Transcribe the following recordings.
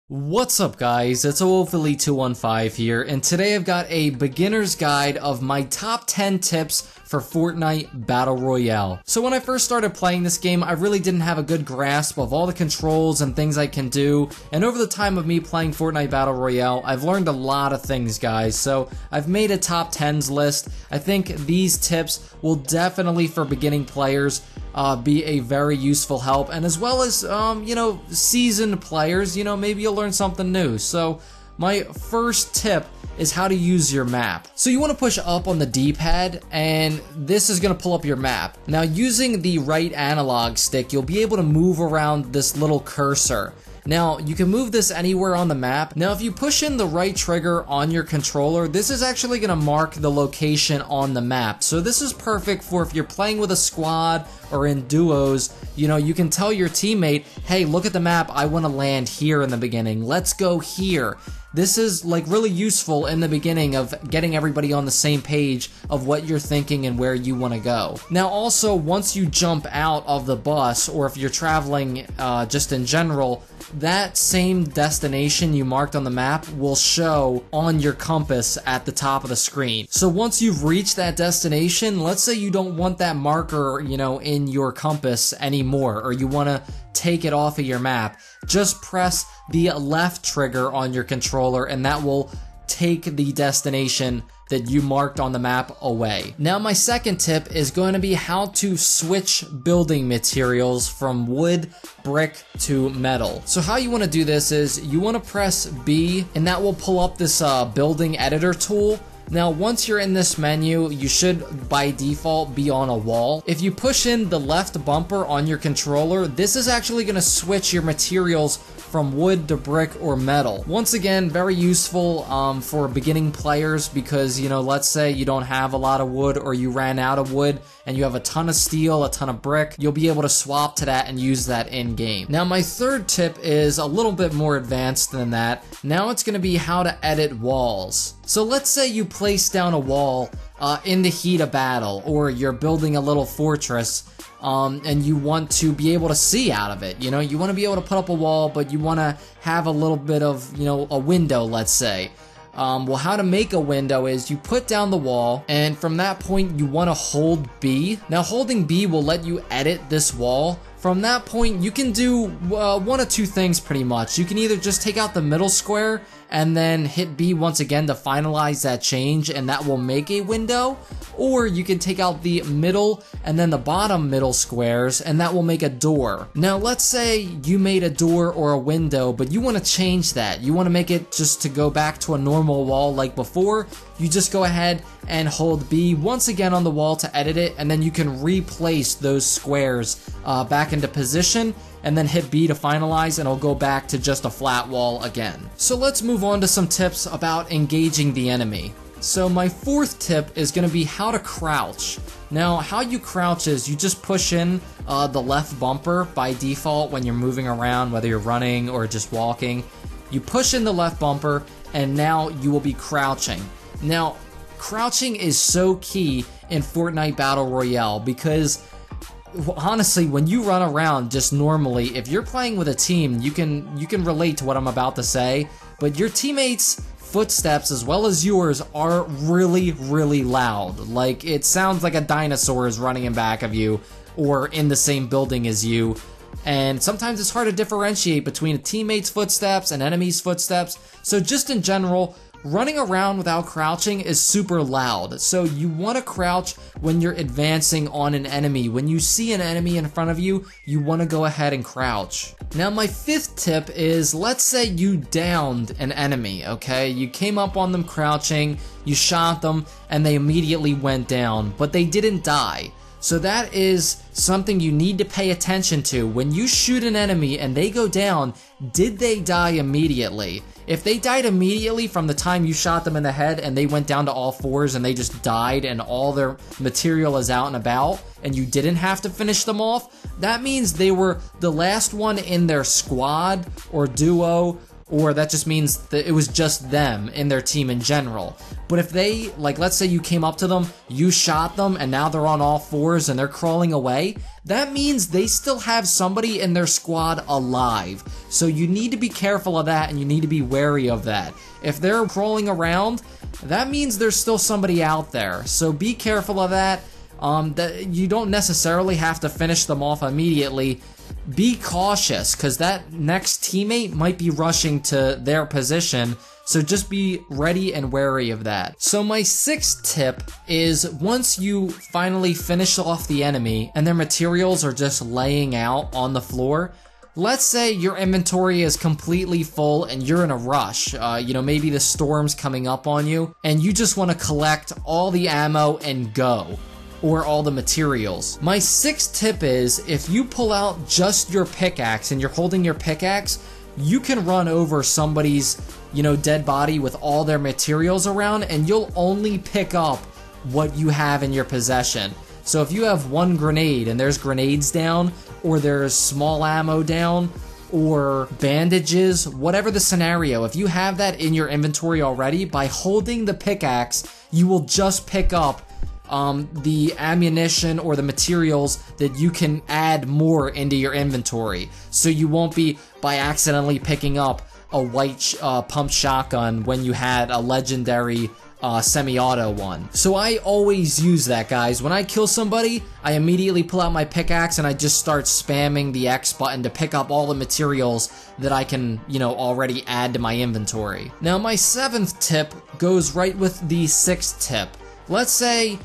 What's up guys, it's Wolfily215 here, and today I've got a beginner's guide of my top 10 tips for Fortnite Battle Royale. So when I first started playing this game, I really didn't have a good grasp of all the controls and things I can do, and over the time of me playing Fortnite Battle Royale, I've learned a lot of things guys, so I've made a top 10s list. I think these tips will definitely, for beginning players, be a very useful help, and as well as, seasoned players, maybe you'll learn something new. So my first tip is how to use your map. So you want to push up on the D-pad, and this is going to pull up your map. Now using the right analog stick, you'll be able to move around this little cursor. Now, you can move this anywhere on the map. Now, if you push in the right trigger on your controller, this is actually going to mark the location on the map. So this is perfect for if you're playing with a squad or in duos, you can tell your teammate, hey, look at the map, I want to land here in the beginning. Let's go here. This is really useful in the beginning of getting everybody on the same page of what you're thinking and where you want to go. Now also, once you jump out of the bus, or if you're traveling just in general, that same destination you marked on the map will show on your compass at the top of the screen. So once you've reached that destination, let's say you don't want that marker, in your compass anymore, or you want to take it off of your map, just press the left trigger on your controller and that will take the destination that you marked on the map away. Now my second tip is going to be how to switch building materials from wood, brick to metal. So how you want to do this is you want to press B and that will pull up this building editor tool. Now once you're in this menu, you should by default be on a wall. If you push in the left bumper on your controller, this is actually going to switch your materials from wood to brick or metal. Once again, very useful for beginning players because, let's say you don't have a lot of wood or you ran out of wood and you have a ton of steel, a ton of brick, you'll be able to swap to that and use that in game. Now my third tip is a little bit more advanced than that. Now it's going to be how to edit walls. So let's say you place down a wall in the heat of battle, or you're building a little fortress and you want to be able to see out of it. You want to be able to put up a wall, but you want to have a little bit of, a window, let's say. Well, how to make a window is you put down the wall, and from that point you want to hold B. Now holding B will let you edit this wall. From that point you can do one of two things pretty much. You can either just take out the middle square and then hit B once again to finalize that change, and that will make a window, or you can take out the middle and then the bottom middle squares and that will make a door. Now let's say you made a door or a window, but you want to change that. You want to make it just to go back to a normal wall like before. You just go ahead and hold B once again on the wall to edit it, and then you can replace those squares back into position and then hit B to finalize, and it'll go back to just a flat wall again. So let's move on to some tips about engaging the enemy. So my fourth tip is going to be how to crouch. Now how you crouch is you just push in the left bumper by default when you're moving around, whether you're running or just walking. You push in the left bumper and now you will be crouching. Now crouching is so key in Fortnite Battle Royale because honestly, when you run around just normally, if you're playing with a team, you can relate to what I'm about to say, but your teammates' footsteps as well as yours are really, really loud. Like, it sounds like a dinosaur is running in back of you or in the same building as you, and sometimes it's hard to differentiate between a teammate's footsteps and enemy's footsteps. So just in general, running around without crouching is super loud. So you want to crouch when you're advancing on an enemy. When you see an enemy in front of you, you want to go ahead and crouch. Now my fifth tip is, let's say you downed an enemy, okay? You came up on them crouching, you shot them, and they immediately went down, but they didn't die. So that is something you need to pay attention to. When you shoot an enemy and they go down, did they die immediately? If they died immediately from the time you shot them in the head and they went down to all fours and they just died and all their material is out and about and you didn't have to finish them off, that means they were the last one in their squad or duo or that just means that it was just them in their team in general. But if they, like, let's say you came up to them, you shot them, and now they're on all fours and they're crawling away, that means they still have somebody in their squad alive. So you need to be careful of that, and you need to be wary of that. If they're crawling around, that means there's still somebody out there. So be careful of that. That you don't necessarily have to finish them off immediately. Be cautious, because that next teammate might be rushing to their position, so just be ready and wary of that. So my sixth tip is, once you finally finish off the enemy and their materials are just laying out on the floor, let's say your inventory is completely full and you're in a rush, maybe the storm's coming up on you, and you just want to collect all the ammo and go. Or all the materials. My sixth tip is, if you pull out just your pickaxe and you're holding your pickaxe, you can run over somebody's, dead body with all their materials around, and you'll only pick up what you have in your possession. So if you have one grenade and there's grenades down, or there's small ammo down, or bandages, whatever the scenario, if you have that in your inventory already, by holding the pickaxe, you will just pick up the ammunition or the materials that you can add more into your inventory. So you won't be by accidentally picking up a white pump shotgun when you had a legendary semi-auto one. So I always use that, guys. When I kill somebody, I immediately pull out my pickaxe and I just start spamming the X button to pick up all the materials that I can, already add to my inventory. Now my seventh tip goes right with the sixth tip. Let's say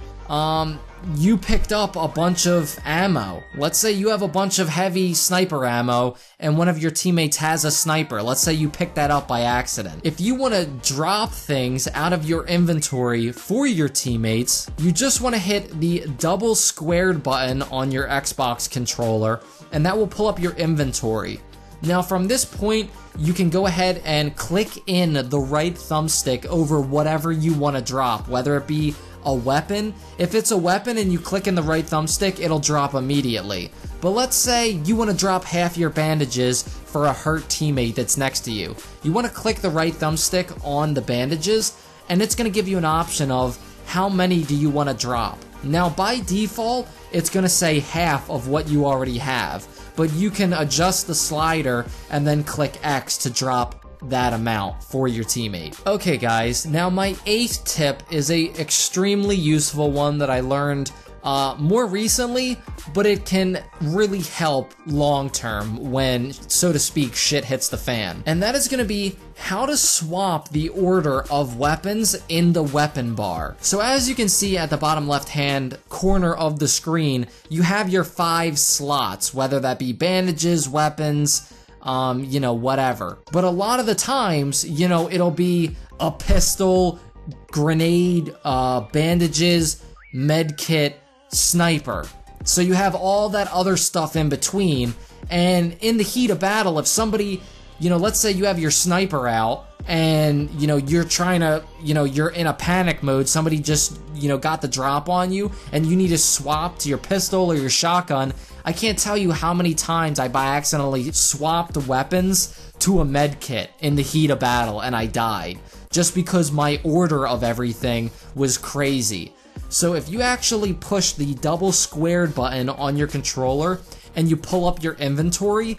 you picked up a bunch of ammo. Let's say you have a bunch of heavy sniper ammo and one of your teammates has a sniper. Let's say you picked that up by accident. If you want to drop things out of your inventory for your teammates, you just want to hit the double squared button on your Xbox controller, and that will pull up your inventory. Now from this point, you can go ahead and click in the right thumbstick over whatever you want to drop, whether it be a weapon. If it's a weapon and you click in the right thumbstick, it'll drop immediately. But let's say you want to drop half your bandages for a hurt teammate that's next to you. You want to click the right thumbstick on the bandages, and it's going to give you an option of how many do you want to drop. Now by default, it's going to say half of what you already have, but you can adjust the slider and then click X to drop that amount for your teammate. Okay guys, now my eighth tip is a extremely useful one that I learned more recently, but it can really help long term when, so to speak, shit hits the fan. And that is going to be how to swap the order of weapons in the weapon bar. So as you can see at the bottom left hand corner of the screen, you have your 5 slots, whether that be bandages, weapons, whatever. But a lot of the times, it'll be a pistol, grenade, bandages, med kit, sniper. So you have all that other stuff in between, and in the heat of battle, if somebody, let's say you have your sniper out, and, you're trying to, you're in a panic mode, somebody just, got the drop on you, and you need to swap to your pistol or your shotgun. I can't tell you how many times I by accidentally swapped weapons to a med kit in the heat of battle, and I died, just because my order of everything was crazy. So if you actually push the double squared button on your controller, and you pull up your inventory,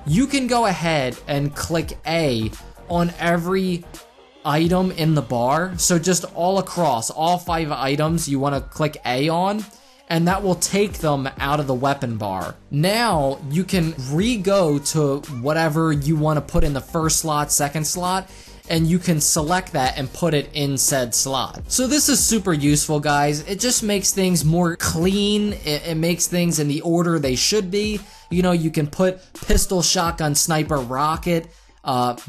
you can go ahead and click A on every item in the bar. So just all across, all 5 items you want to click A on, and that will take them out of the weapon bar. Now you can re-go to whatever you want to put in the first slot, second slot, and you can select that and put it in said slot. So this is super useful, guys. It just makes things more clean. It makes things in the order they should be. You can put pistol, shotgun, sniper, rocket,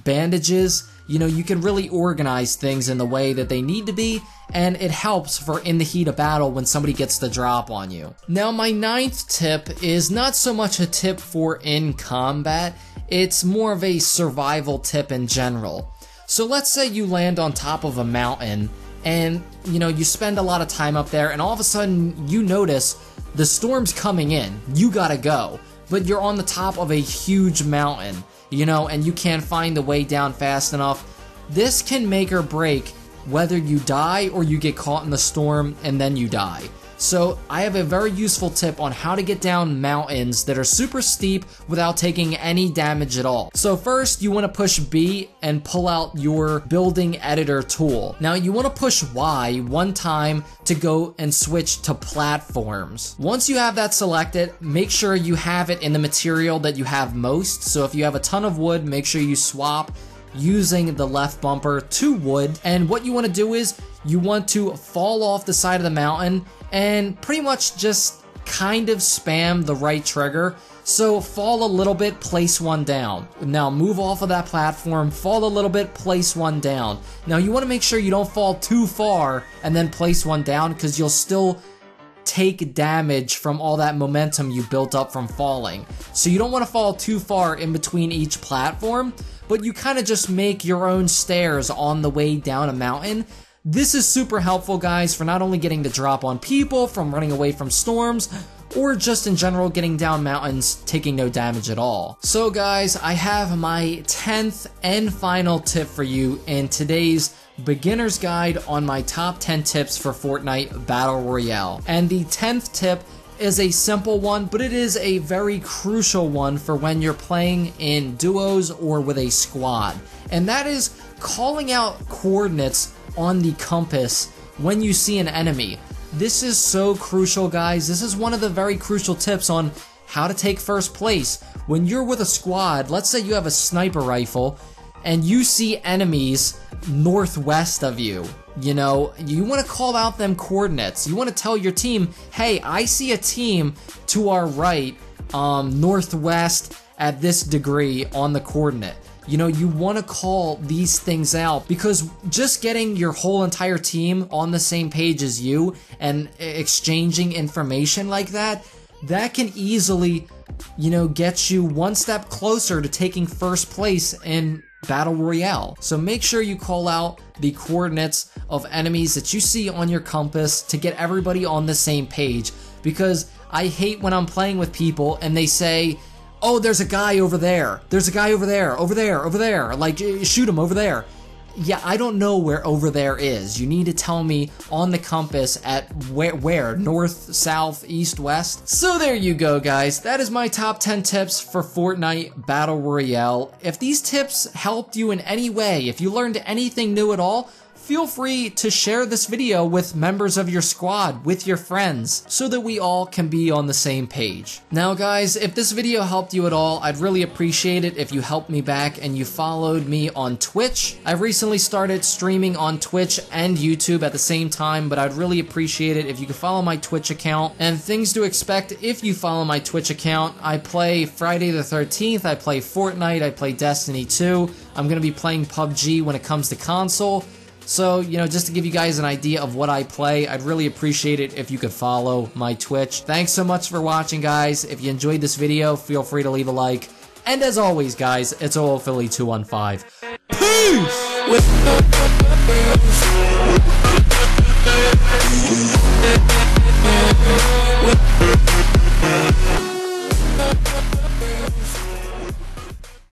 bandages. You can really organize things in the way that they need to be, and it helps for in the heat of battle when somebody gets the drop on you. Now my 9th tip is not so much a tip for in combat, it's more of a survival tip in general. So let's say you land on top of a mountain and, you spend a lot of time up there, and all of a sudden you notice the storm's coming in. You gotta go. But you're on the top of a huge mountain. you know, and you can't find the way down fast enough, this can make or break whether you die or you get caught in the storm and then you die. So I have a very useful tip on how to get down mountains that are super steep without taking any damage at all. So first, you want to push B and pull out your building editor tool. Now you want to push Y one time to go and switch to platforms. Once you have that selected, make sure you have it in the material that you have most. So if you have a ton of wood, make sure you swap using the left bumper to wood. And what you want to do is you want to fall off the side of the mountain and pretty much just kind of spam the right trigger. So fall a little bit, place one down. Now move off of that platform, fall a little bit, place one down. Now you want to make sure you don't fall too far and then place one down, because you'll still take damage from all that momentum you built up from falling. So you don't want to fall too far in between each platform, but you kind of just make your own stairs on the way down a mountain. This is super helpful, guys, for not only getting the drop on people from running away from storms, or just in general getting down mountains taking no damage at all. So guys, I have my 10th and final tip for you in today's beginner's guide on my top 10 tips for Fortnite Battle Royale. And the 10th tip is a simple one, but it is a very crucial one for when you're playing in duos or with a squad. And that is calling out coordinates on the compass when you see an enemy. This is so crucial, guys. This is one of the very crucial tips on how to take first place. When you're with a squad, let's say you have a sniper rifle and you see enemies northwest of you, you know, you want to call out them coordinates. You want to tell your team, hey, I see a team to our right, northwest at this degree on the coordinate. You know, you want to call these things out, because just getting your whole entire team on the same page as you and exchanging information like that, that can easily, you know, get you one step closer to taking first place in Battle Royale. So make sure you call out the coordinates of enemies that you see on your compass to get everybody on the same page, because I hate when I'm playing with people and they say, oh, there's a guy over there. There's a guy over there, over there, over there. Like, shoot him over there. Yeah, I don't know where over there is. You need to tell me on the compass at where? North, south, east, west? So there you go, guys. That is my top 10 tips for Fortnite Battle Royale. If these tips helped you in any way, if you learned anything new at all, feel free to share this video with members of your squad, with your friends, so that we all can be on the same page. Now guys, if this video helped you at all, I'd really appreciate it if you helped me back and you followed me on Twitch. I've recently started streaming on Twitch and YouTube at the same time, but I'd really appreciate it if you could follow my Twitch account. And things to expect if you follow my Twitch account: I play Friday the 13th, I play Fortnite, I play Destiny 2, I'm going to be playing PUBG when it comes to console. So, you know, just to give you guys an idea of what I play, I'd really appreciate it if you could follow my Twitch. Thanks so much for watching, guys. If you enjoyed this video, feel free to leave a like. And as always, guys, it's Philly215. Peace!